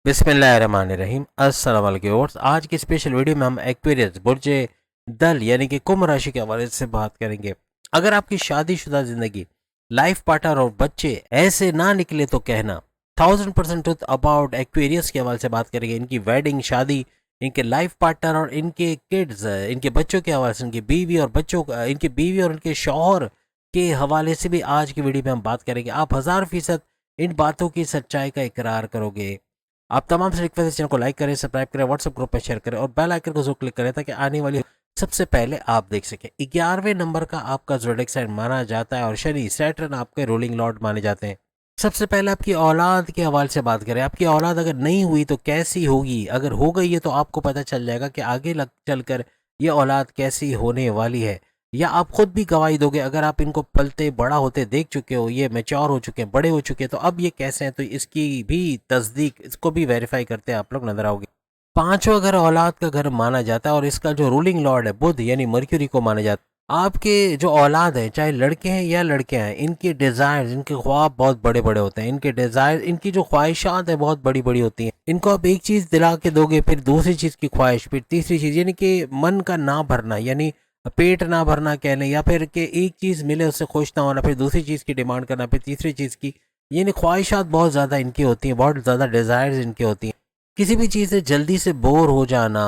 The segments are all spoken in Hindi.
बिस्मिल्लाहिर्रहमानिर्रहीम। अस्सलाम वालेकुम व्यूअर्स। आज की स्पेशल वीडियो में हम एक्वेरियस बुर्ज दल यानी कि कुंभ राशि के हवाले से बात करेंगे। अगर आपकी शादीशुदा जिंदगी, लाइफ पार्टनर और बच्चे ऐसे ना निकले तो कहना। 1000% ट्रुथ अबाउट एक्वेरियस के हवाले से बात करेंगे। इनकी वेडिंग, शादी, इनके लाइफ पार्टनर और इनके किड्स, इनके बच्चों के हवाले से, इनकी बीवी और बच्चों का, इनकी बीवी और इनके शौहर के हवाले से भी आज की वीडियो में हम बात करेंगे। आप 1000% इन बातों की सच्चाई का इकरार करोगे। आप तमाम से रिक्वेस्ट, चैनल को लाइक करें, सब्सक्राइब करें, व्हाट्सएप ग्रुप में शेयर करें और बेल आइकन को जरूर क्लिक करें ताकि आने वाली सबसे पहले आप देख सकें। 11वें नंबर का आपका ज़ोडिएक साइन माना जाता है और शनि, सैटर्न आपके रूलिंग लॉर्ड माने जाते हैं। सबसे पहले आपकी औलाद के हवाले से बात करें। आपकी औलाद अगर नहीं हुई तो कैसी होगी, अगर हो गई है तो आपको पता चल जाएगा कि आगे चलकर ये औलाद कैसी होने वाली है, या आप खुद भी गवाही दोगे। अगर आप इनको पलते बड़ा होते देख चुके हो, ये मैच्योर हो चुके हैं, बड़े हो चुके हैं, तो अब ये कैसे हैं, तो इसकी भी तस्दीक, इसको भी वेरीफाई करते हैं आप लोग नजर आओगे। पांचवा घर औलाद का घर माना जाता है और इसका जो रूलिंग लॉर्ड है बुध यानी मर्क्यूरी को माना जाता है। आपके जो औलाद है, चाहे लड़के हैं या लड़कियां हैं, इनके डिजायर, इनके ख्वाब बहुत बड़े बड़े होते हैं। इनके डिजायर, इनकी जो ख्वाहिशात है बहुत बड़ी बड़ी होती हैं। इनको आप एक चीज दिला के दोगे, फिर दूसरी चीज की ख्वाहिश, फिर तीसरी चीज, यानी कि मन का ना भरना, यानी पेट ना भरना कह लें, या फिर कि एक चीज मिले उससे खुश ना होना, फिर दूसरी चीज की डिमांड करना, फिर तीसरी चीज की, यानी ख्वाहिशात बहुत ज्यादा इनकी होती हैं, बहुत ज्यादा डिजायर्स इनकी होती हैं। किसी भी चीज़ से जल्दी से बोर हो जाना,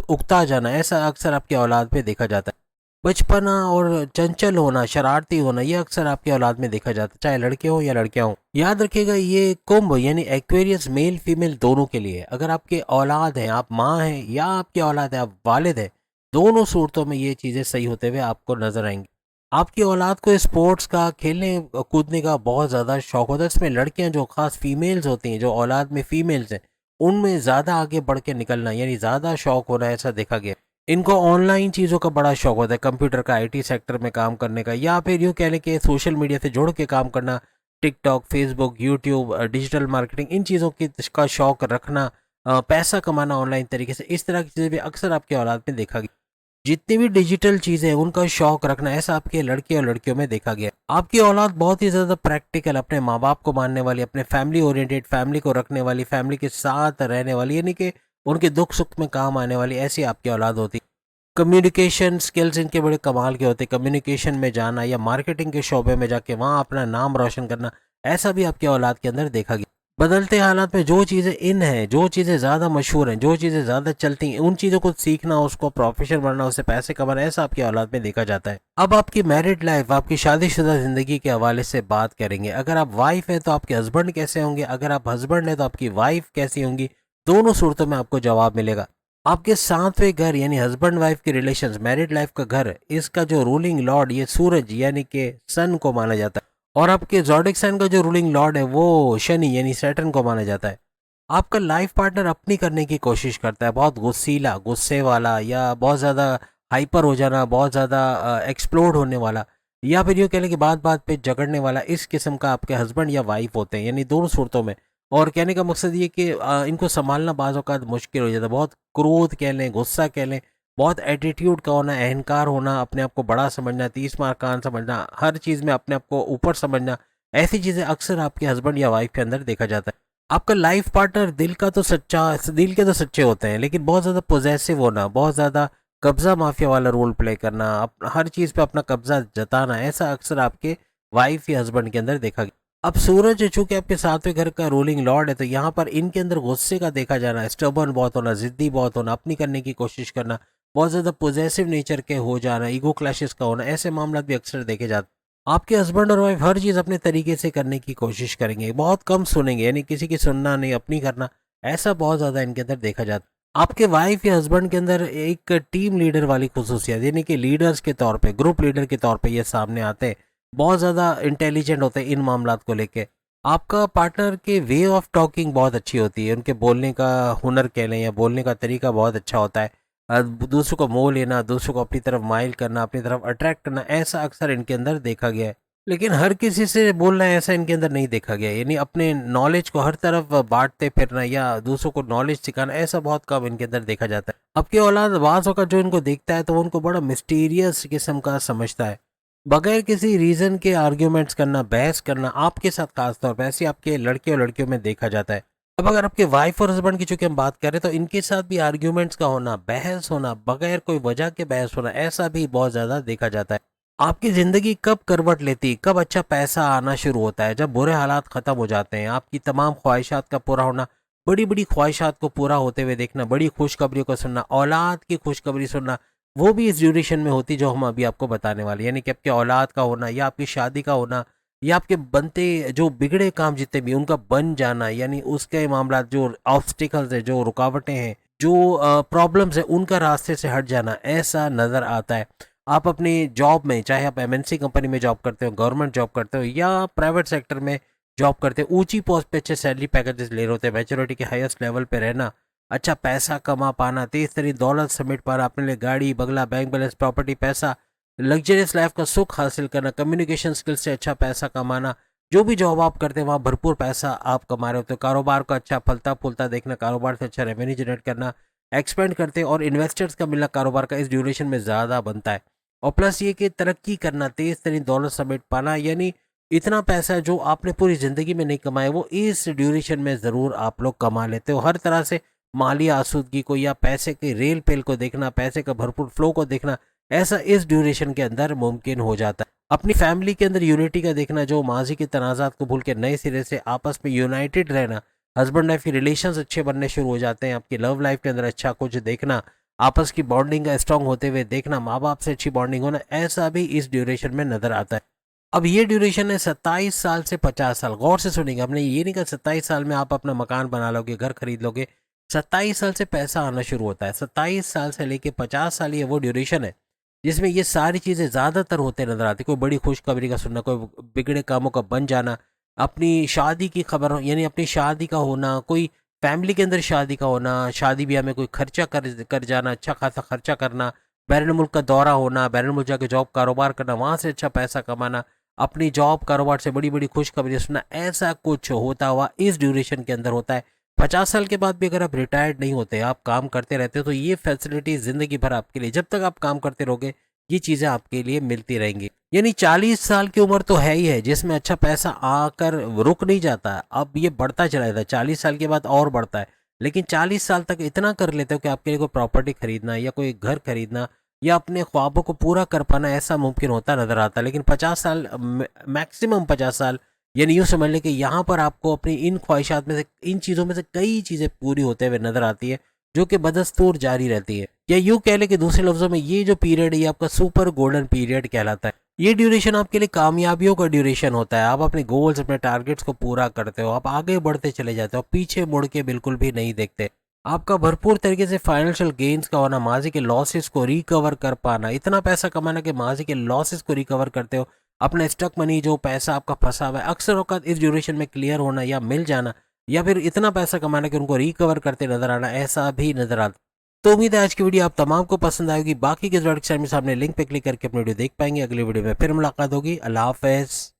उकता जाना, ऐसा अक्सर आपकी औलाद में देखा जाता है। बचपना और चंचल होना, शरारती होना, ये अक्सर आपकी औलाद में देखा जाता है, चाहे लड़के हो या लड़कियां हो। याद रखिएगा, ये कुंभ यानी एक्वेरियस मेल फीमेल दोनों के लिए। अगर आपके औलाद हैं, आप माँ हैं, या आपकी औलाद है, आप वालिद हैं, दोनों सूरतों में ये चीज़ें सही होते हुए आपको नजर आएंगी। आपकी औलाद को स्पोर्ट्स का, खेलने कूदने का बहुत ज़्यादा शौक होता है। इसमें लड़कियां, जो खास फीमेल्स होती हैं, जो औलाद में फीमेल्स हैं, उनमें ज़्यादा आगे बढ़ के निकलना, यानी ज़्यादा शौक होना, ऐसा देखा गया। इनको ऑनलाइन चीज़ों का बड़ा शौक होता है, कंप्यूटर का, आईटी सेक्टर में काम करने का, या फिर यूँ कह लें कि सोशल मीडिया से जुड़ के काम करना, TikTok, Facebook, YouTube, digital marketing, इन चीज़ों की का शौक रखना, पैसा कमाना ऑनलाइन तरीके से, इस तरह की चीज़ें भी अक्सर आपकी औलाद में देखा गया। जितनी भी डिजिटल चीज़ें हैं उनका शौक रखना, ऐसा आपके लड़के और लड़कियों में देखा गया। आपकी औलाद बहुत ही ज़्यादा प्रैक्टिकल, अपने माँ बाप को मानने वाली, अपने फैमिली ओरिएंटेड, फैमिली को रखने वाली, फैमिली के साथ रहने वाली, यानी कि उनके दुख सुख में काम आने वाली, ऐसी आपकी औलाद होती। कम्युनिकेशन स्किल्स इनके बड़े कमाल के होते। कम्युनिकेशन में जाना या मार्केटिंग के शोबे में जाके वहाँ अपना नाम रोशन करना, ऐसा भी आपके औलाद के अंदर देखा गया। बदलते हालात में जो चीज़ें इन हैं, जो चीज़ें ज़्यादा मशहूर हैं, जो चीज़ें ज़्यादा चलती हैं, उन चीज़ों को सीखना, उसको प्रोफेशन बनना, उससे पैसे कमाना, ऐसा आपकी औलाद में देखा जाता है। अब आपकी मैरिड लाइफ, आपकी शादीशुदा ज़िंदगी के हवाले से बात करेंगे। अगर आप वाइफ हैं तो आपके हस्बैंड कैसे होंगे, अगर आप हस्बैंड हैं तो आपकी वाइफ कैसी होंगी, दोनों सूरतों में आपको जवाब मिलेगा। आपके सातवें घर यानी हस्बैंड वाइफ के रिलेशंस, मैरिड लाइफ का घर, इसका जो रूलिंग लॉर्ड ये सूरज यानी कि सन को माना जाता है, और आपके ज़ोडिएक साइन का जो रूलिंग लॉर्ड है वो शनि यानी सैटर्न को माना जाता है। आपका लाइफ पार्टनर अपनी करने की कोशिश करता है, बहुत गुस्सीला, गुस्से वाला, या बहुत ज़्यादा हाइपर हो जाना, बहुत ज़्यादा एक्सप्लोड होने वाला, या फिर यूँ कह लें कि बात बात पे झगड़ने वाला, इस किस्म का आपके हस्बैंड या वाइफ होते हैं, यानी दोनों सूरतों में। और कहने का मकसद ये कि इनको संभालना बाज़ औक़ात मुश्किल हो जाता है। बहुत क्रोध कह लें, गुस्सा कह लें, बहुत एटीट्यूड का होना, अहंकार होना, अपने आप को बड़ा समझना, 30 मार कान समझना, हर चीज़ में अपने आप को ऊपर समझना, ऐसी चीज़ें अक्सर आपके हस्बैंड या वाइफ के अंदर देखा जाता है। आपका लाइफ पार्टनर दिल के तो सच्चे होते हैं, लेकिन बहुत ज़्यादा पोजेसिव होना, बहुत ज़्यादा कब्जा माफिया वाला रोल प्ले करना, हर चीज़ पे अपना कब्जा जताना, ऐसा अक्सर आपके वाइफ या हस्बैंड के अंदर देखा गया। अब सूरज चूंकि आपके सातवें घर का रूलिंग लॉर्ड है, तो यहाँ पर इनके अंदर गुस्से का देखा जाना, स्टबर्न बहुत होना, जिद्दी बहुत होना, अपनी करने की कोशिश करना, बहुत ज़्यादा पॉजिटिव नेचर के हो जाना, ईगो क्लैशेस का होना, ऐसे मामला भी अक्सर देखे जाते हैं। आपके हस्बैंड और वाइफ हर चीज़ अपने तरीके से करने की कोशिश करेंगे, बहुत कम सुनेंगे, यानी किसी की सुनना नहीं, अपनी करना, ऐसा बहुत ज़्यादा इनके अंदर देखा जाता है। आपके वाइफ या हस्बैंड के अंदर एक टीम लीडर वाली खसूसियत, यानी कि लीडर्स के तौर पे, ग्रुप लीडर के तौर पे ये सामने आते हैं, बहुत ज़्यादा इंटेलिजेंट होते हैं इन मामलात को लेके। आपका पार्टनर के वे ऑफ टॉकिंग बहुत अच्छी होती है, उनके बोलने का हुनर कह लें, या बोलने का तरीका बहुत अच्छा होता है। दूसरों को मोह लेना, दूसरों को अपनी तरफ माइल करना, अपनी तरफ अट्रैक्ट करना, ऐसा अक्सर इनके अंदर देखा गया है। लेकिन हर किसी से बोलना ऐसा इनके अंदर नहीं देखा गया है, यानी अपने नॉलेज को हर तरफ बांटते फिरना या दूसरों को नॉलेज सिखाना, ऐसा बहुत कम इनके अंदर देखा जाता है। अब की औलाद बाज़ का जो इनको देखता है तो वो उनको बड़ा मिस्टीरियस किस्म का समझता है। बगैर किसी रीज़न के आर्ग्यूमेंट्स करना, बहस करना, आपके साथ खास तौर पर ऐसे आपके लड़के और लड़कियों में देखा जाता है। अब अगर आपके वाइफ और हस्बैंड की चूंकि हम बात करें तो इनके साथ भी आर्ग्यूमेंट्स का होना, बहस होना, बगैर कोई वजह के बहस होना, ऐसा भी बहुत ज़्यादा देखा जाता है। आपकी ज़िंदगी कब करवट लेती है, कब अच्छा पैसा आना शुरू होता है? जब बुरे हालात ख़त्म हो जाते हैं, आपकी तमाम ख्वाहिशात का पूरा होना, बड़ी बड़ी ख्वाहिशात को पूरा होते हुए देखना, बड़ी खुशखबरियों को सुनना, औलाद की खुशखबरी सुनना, वो भी इस ड्यूरेशन में होती जो हम अभी आपको बताने वाले, यानी कि आपके औलाद का होना या आपकी शादी का होना या आपके बनते जो बिगड़े काम जितने भी उनका बन जाना, यानी उसके मामला जो ऑब्स्टिकल्स है, जो रुकावटें हैं, जो प्रॉब्लम्स है, उनका रास्ते से हट जाना, ऐसा नज़र आता है। आप अपनी जॉब में, चाहे आप एमएनसी कंपनी में जॉब करते हो, गवर्नमेंट जॉब करते हो या प्राइवेट सेक्टर में जॉब करते हो, ऊंची पोस्ट पे अच्छे सैलरी पैकेजेस ले रहे होते हैं, मैच्योरिटी के हाईएस्ट लेवल पे रहना, अच्छा पैसा कमा पाना, तेज तरीन दौलत समेट पाना, अपने लिए गाड़ी बंगला, बैंक बैलेंस, प्रॉपर्टी, पैसा, लग्जरियस लाइफ का सुख हासिल करना, कम्युनिकेशन स्किल से अच्छा पैसा कमाना, जो भी जॉब आप करते हैं वहाँ भरपूर पैसा आप कमा रहे होते हो, कारोबार को अच्छा फलता फूलता देखना, कारोबार से अच्छा रेवेन्यू जनरेट करना, एक्सपेंड करते हैं और इन्वेस्टर्स का मिलना कारोबार का इस ड्यूरेशन में ज़्यादा बनता है। और प्लस ये कि तरक्की करना, तेज तरीन दौलत समेट पाना, यानी इतना पैसा जो आपने पूरी ज़िंदगी में नहीं कमाया वो इस ड्यूरेशन में ज़रूर आप लोग कमा लेते हो। हर तरह से माली आसूदगी को या पैसे के रेल पेल को देखना, पैसे का भरपूर फ्लो को देखना, ऐसा इस ड्यूरेशन के अंदर मुमकिन हो जाता है। अपनी फैमिली के अंदर यूनिटी का देखना, जो माजी के तनाज़ात को भूल के नए सिरे से आपस में यूनाइटेड रहना, हस्बैंड वाइफ के रिलेशंस अच्छे बनने शुरू हो जाते हैं, आपकी लव लाइफ के अंदर अच्छा कुछ देखना, आपस की बॉन्डिंग का स्ट्रांग होते हुए देखना, माँ बाप से अच्छी बॉन्डिंग होना, ऐसा भी इस ड्यूरेशन में नजर आता है। अब ये ड्यूरेशन है 27 साल से 50 साल। गौर से सुनेंगे, हमने ये नहीं कहा 27 साल में आप अपना मकान बना लोगे, घर खरीद लोगे। 27 साल से पैसा आना शुरू होता है। 27 साल से लेके 50 साल ये वो ड्यूरेशन है जिसमें ये सारी चीज़ें ज़्यादातर होते नजर आती। कोई बड़ी खुशखबरी का सुनना, कोई बिगड़े कामों का बन जाना, अपनी शादी की खबर, यानी अपनी शादी का होना, कोई फैमिली के अंदर शादी का होना, शादी ब्याह में कोई खर्चा कर जाना, अच्छा खासा खर्चा करना, बैरून मुल्क का दौरा होना, बैरून मुल्क जाके जॉब कारोबार करना, वहाँ से अच्छा पैसा कमाना, अपनी जॉब कारोबार से बड़ी बड़ी खुशखबरी सुनना, ऐसा कुछ होता हुआ इस ड्यूरेशन के अंदर होता है। 50 साल के बाद भी अगर आप रिटायर्ड नहीं होते, आप काम करते रहते हो, तो ये फैसिलिटी ज़िंदगी भर आपके लिए, जब तक आप काम करते रहोगे, ये चीज़ें आपके लिए मिलती रहेंगी। यानी 40 साल की उम्र तो है ही है जिसमें अच्छा पैसा आकर रुक नहीं जाता, अब ये बढ़ता चला जाता है, 40 साल के बाद और बढ़ता है। लेकिन 40 साल तक इतना कर लेते हो कि आपके लिए कोई प्रॉपर्टी खरीदना या कोई घर खरीदना या अपने ख्वाबों को पूरा कर पाना, ऐसा मुमकिन होता नजर आता है। लेकिन 50 साल, मैक्सिमम 50 साल, यानी यूँ समझ लें कि यहाँ पर आपको अपनी इन ख्वाहिशात में से, इन चीज़ों में से कई चीज़ें पूरी होते हुए नजर आती है जो कि बदस्तूर जारी रहती है। या यूँ कह लें कि दूसरे लफ्ज़ों में ये जो पीरियड है ये आपका सुपर गोल्डन पीरियड कहलाता है। ये ड्यूरेशन आपके लिए कामयाबियों का ड्यूरेशन होता है। आप अपने गोल्स, अपने टारगेट्स को पूरा करते हो, आप आगे बढ़ते चले जाते हो, पीछे मुड़ के बिल्कुल भी नहीं देखते। आपका भरपूर तरीके से फाइनेंशियल गेन्स का होना, माजी के लॉसेस को रिकवर कर पाना, इतना पैसा कमाना कि माजी के लॉसेस को रिकवर करते हो, अपना स्टक मनी, जो पैसा आपका फंसा हुआ है, अक्सर औकात इस ड्यूरेशन में क्लियर होना या मिल जाना, या फिर इतना पैसा कमाना कि उनको रिकवर करते नजर आना, ऐसा भी नजर आता। तो उम्मीद है आज की वीडियो आप तमाम को पसंद आएगी। बाकी के सामने लिंक पे क्लिक करके अपनी वीडियो देख पाएंगे। अगली वीडियो में फिर मुलाकात होगी। अल्लाह हाफ़िज़।